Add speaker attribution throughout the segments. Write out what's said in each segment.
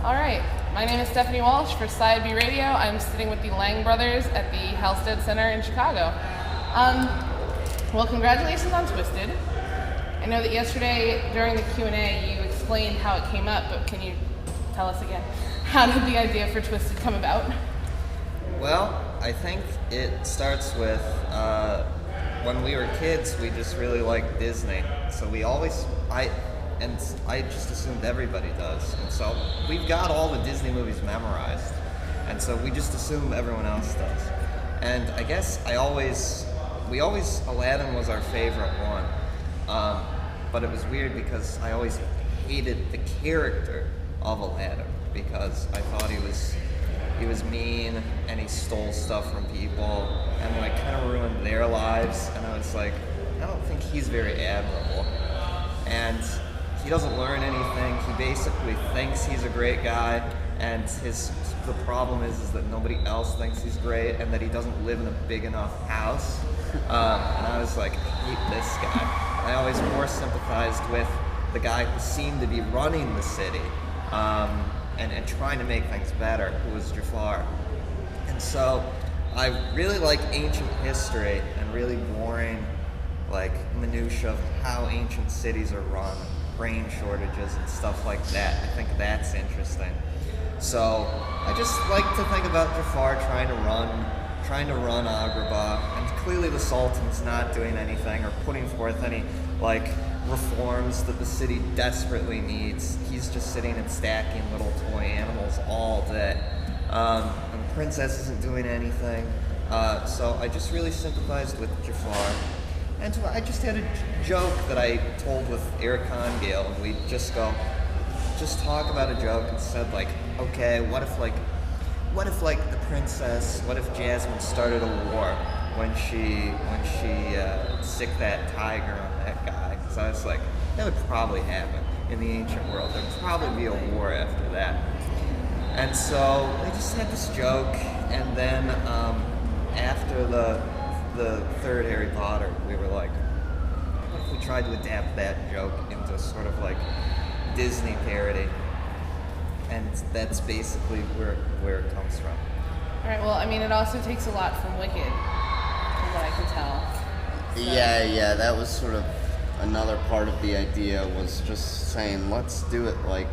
Speaker 1: All right, my name is Stephanie Walsh for Side B Radio. I'm sitting with the Lang brothers at the Halstead Center in Chicago. Well, congratulations on Twisted. I know that yesterday during the Q&A you explained how it came up, but can you tell us again? How did the idea for Twisted come about?
Speaker 2: Well, I think it starts with when we were kids, we just really liked Disney. So I just assumed everybody does. And so we've got all the Disney movies memorized. And so we just assume everyone else does. And I guess Aladdin was our favorite one. But it was weird because I always hated the character of Aladdin because I thought he was mean and he stole stuff from people and like kind of ruined their lives, and I was like, I don't think he's very admirable. And he doesn't learn anything. He basically thinks he's a great guy, and the problem is that nobody else thinks he's great, and that he doesn't live in a big enough house. And I was like, I hate this guy. I always more sympathized with the guy who seemed to be running the city. And trying to make things better, who was Jafar. And so I really like ancient history and really boring like minutiae of how ancient cities are run, grain shortages and stuff like that. I think that's interesting. So I just like to think about Jafar trying to run Agrabah, and clearly the Sultan's not doing anything or putting forth any like reforms that the city desperately needs. He's just sitting and stacking little toy animals all day. And the princess isn't doing anything. So I just really sympathized with Jafar. And so I just had a joke that I told with Eric Hongale, and we'd just talk about a joke and said like, okay, what if the princess, what if Jasmine started a war when she sicked that tiger on that guy? Because I was like, that would probably happen in the ancient world. There'd probably be a war after that. And so we just had this joke, and then after the third Harry Potter, we were like, what if we tried to adapt that joke into sort of like Disney parody? And that's basically where it comes from.
Speaker 1: All right, well, I mean, it also takes a lot from Wicked, from what I can tell. So.
Speaker 3: Yeah, that was sort of another part of the idea, was just saying, let's do it like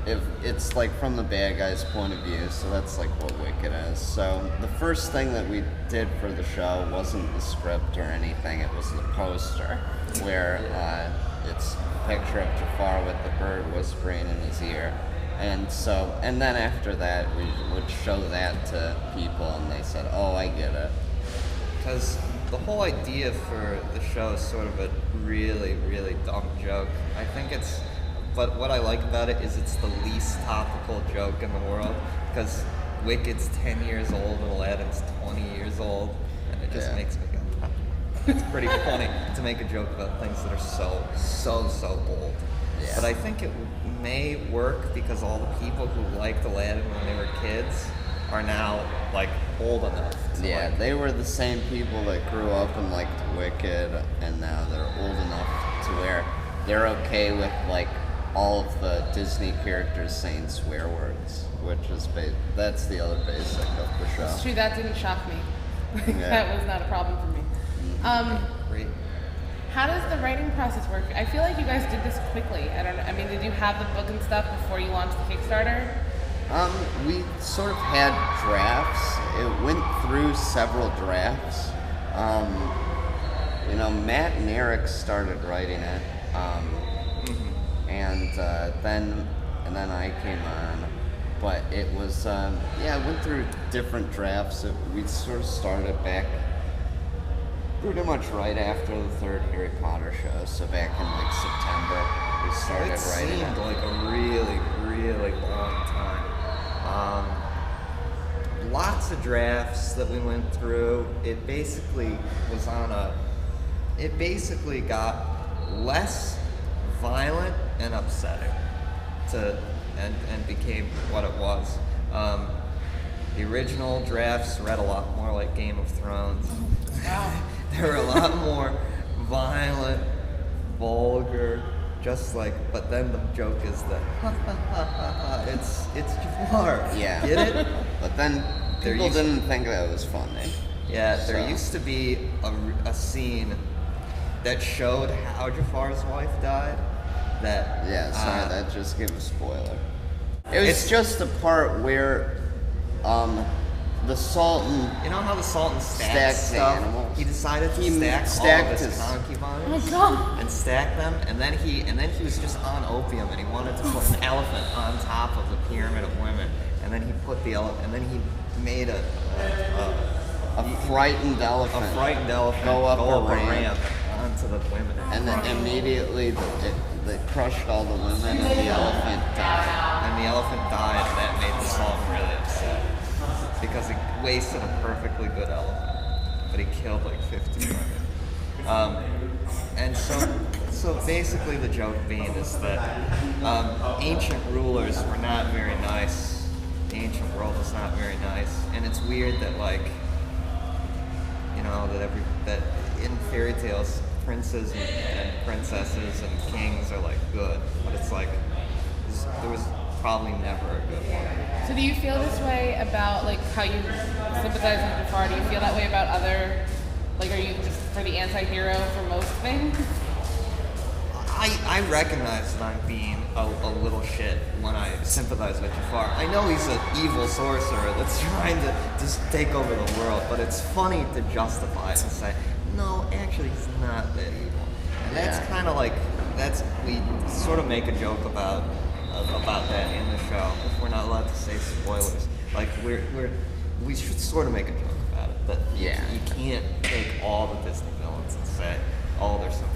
Speaker 3: if it's like from the bad guy's point of view, so that's like what Wicked is. So the first thing that we did for the show wasn't the script or anything, it was the poster, where it's a picture of Jafar with the bird whispering in his ear. And then after that, we would show that to people, and they said, oh, I get it.
Speaker 2: Because the whole idea for the show is sort of a really, really dumb joke. But what I like about it is it's the least topical joke in the world, because Wicked's 10 years old and Aladdin's 20 years old, and it just makes me go, it's pretty funny to make a joke about things that are so old. Yeah. But I think it may work because all the people who liked Aladdin when they were kids are now like old enough.
Speaker 3: They were the same people that grew up and liked Wicked, and now they're old enough to where they're okay with like all of the Disney characters saying swear words, which is that's the other basic of the show.
Speaker 1: It's true, that didn't shock me. That was not a problem for me.
Speaker 2: Great.
Speaker 1: How does the writing process work? I feel like you guys did this quickly. Did you have the book and stuff before you launched the Kickstarter?
Speaker 3: We sort of had drafts. It went through several drafts. Matt and Eric started writing it, and then I came on. But it was, it went through different drafts. We sort of started back pretty much right after the third Harry Potter show. So back in like September, we started writing it.
Speaker 2: It seemed like a really, really long time. Lots of drafts that we went through. It basically got less violent and upsetting and became what it was. The original drafts read a lot more like Game of Thrones.
Speaker 1: Wow.
Speaker 2: They were a lot more violent, vulgar, Just like, but then the joke is that it's Jafar.
Speaker 3: Yeah.
Speaker 2: Get it?
Speaker 3: But then people didn't think that was funny.
Speaker 2: Yeah, there
Speaker 3: So.
Speaker 2: used to be a scene that showed how Jafar's wife died. That
Speaker 3: Yeah, sorry, that just gave a spoiler. It was
Speaker 2: It's-
Speaker 3: just the part where the Sultan.
Speaker 2: You know how the Sultan
Speaker 3: Stacked
Speaker 2: stacks
Speaker 3: the
Speaker 2: stuff?
Speaker 3: animals.
Speaker 2: He decided to
Speaker 3: He
Speaker 2: stack all
Speaker 3: stacked
Speaker 2: of his
Speaker 3: his-
Speaker 2: concubines
Speaker 1: Oh my God.
Speaker 2: and stack them, and then he was just on opium, and he wanted to put an elephant on top of the pyramid of women, and then he put the elephant, and then he made a
Speaker 3: Frightened elephant.
Speaker 2: frightened elephant
Speaker 3: Go up a
Speaker 2: a
Speaker 3: ramp.
Speaker 2: ramp onto the women.
Speaker 3: And then immediately they crushed all the women and the elephant died.
Speaker 2: And the elephant died, and that made the Sultan really upset because he wasted a perfectly good elephant, but he killed like 50 women. And so basically the joke being is that ancient rulers were not very nice. The ancient world was not very nice, and it's weird that that in fairy tales princes and princesses and kings are like good, but it's like there was probably never a good one.
Speaker 1: So do you feel this way about like how you sympathize with Jafar? Do you feel that way about other, like are you just for the anti-hero for most things?
Speaker 2: I recognize that I'm being a little shit when I sympathize with Jafar. I know he's an evil sorcerer that's trying to just take over the world, but it's funny to justify it and say, no, actually he's not that evil. And that's
Speaker 3: Yeah.
Speaker 2: kind of like, we sort of make a joke about that in the show, if we're not allowed to say spoilers. Like, we should sort of make a joke about it, that
Speaker 3: Yeah.
Speaker 2: you can't take all the Disney villains and say, oh, they're sympathetic.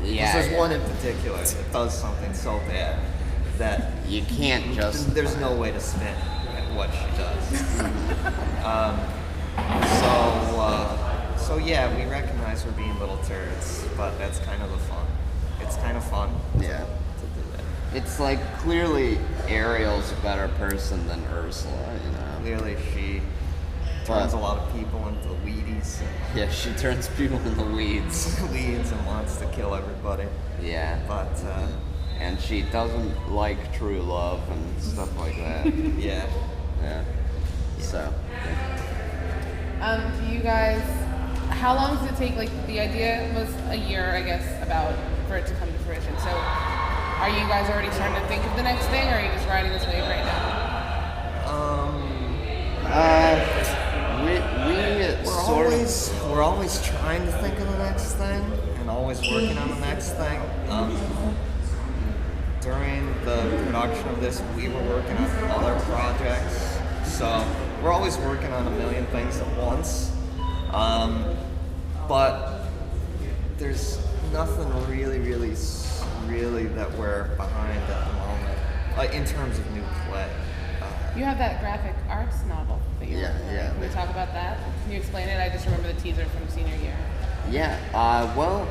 Speaker 3: Yeah,
Speaker 2: Because there's
Speaker 3: yeah.
Speaker 2: one in particular that does something so bad that
Speaker 3: You can't just.
Speaker 2: there's no way to spin at what she does. So yeah, we recognize we're being little turds, but that's kind of the fun. It's kind of fun
Speaker 3: Yeah.
Speaker 2: to do that.
Speaker 3: It's like clearly Ariel's a better person than Ursula, you know.
Speaker 2: Clearly she turns a lot of people into Wheaties
Speaker 3: Yeah, she turns people in the weeds.
Speaker 2: and weeds and wants to kill everybody.
Speaker 3: Yeah.
Speaker 2: But
Speaker 3: And she doesn't like true love and stuff like that.
Speaker 2: yeah.
Speaker 3: Yeah. So.
Speaker 1: Do you guys, how long does it take, like the idea was a year, I guess, about for it to come to fruition. So are you guys already starting to think of the next thing, or are you just riding this wave right now?
Speaker 2: We're always trying to think of the next thing and always working on the next thing. During the production of this, we were working on other projects, so we're always working on a million things at once. But there's nothing really that we're behind at the moment, in terms of new play.
Speaker 1: You have that graphic arts novel that you're
Speaker 3: Yeah,
Speaker 1: working on.
Speaker 3: yeah.
Speaker 1: Can we talk about that? Can you explain it? I just remember the teaser from senior year.
Speaker 3: Yeah, well,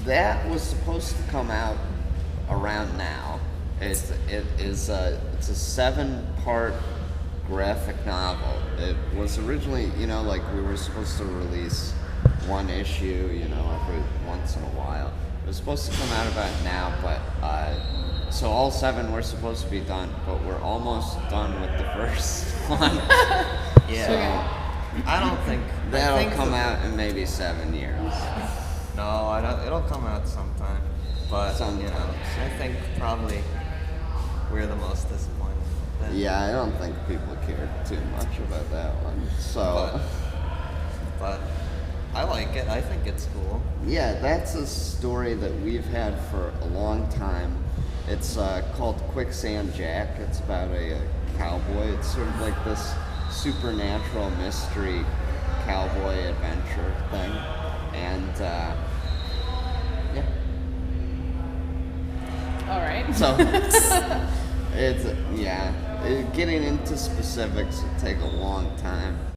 Speaker 3: that was supposed to come out around now. It is it's a 7-part graphic novel. It was originally, like we were supposed to release one issue, every once in a while. It was supposed to come out about now, but so all 7 were supposed to be done, but we're almost done with the first one.
Speaker 2: Yeah, I don't think
Speaker 3: That'll come out in maybe 7 years.
Speaker 2: No, I don't. It'll come out sometime, but
Speaker 3: Sometime.
Speaker 2: I think probably we're the most disappointed. Then.
Speaker 3: Yeah, I don't think people cared too much about that one. So,
Speaker 2: but I like it. I think it's cool.
Speaker 3: yeah, that's a story that we've had for a long time. It's called Quicksand Jack. It's about a cowboy. It's sort of like this supernatural mystery cowboy adventure thing. And, yeah.
Speaker 1: All right.
Speaker 3: So, getting into specifics would take a long time.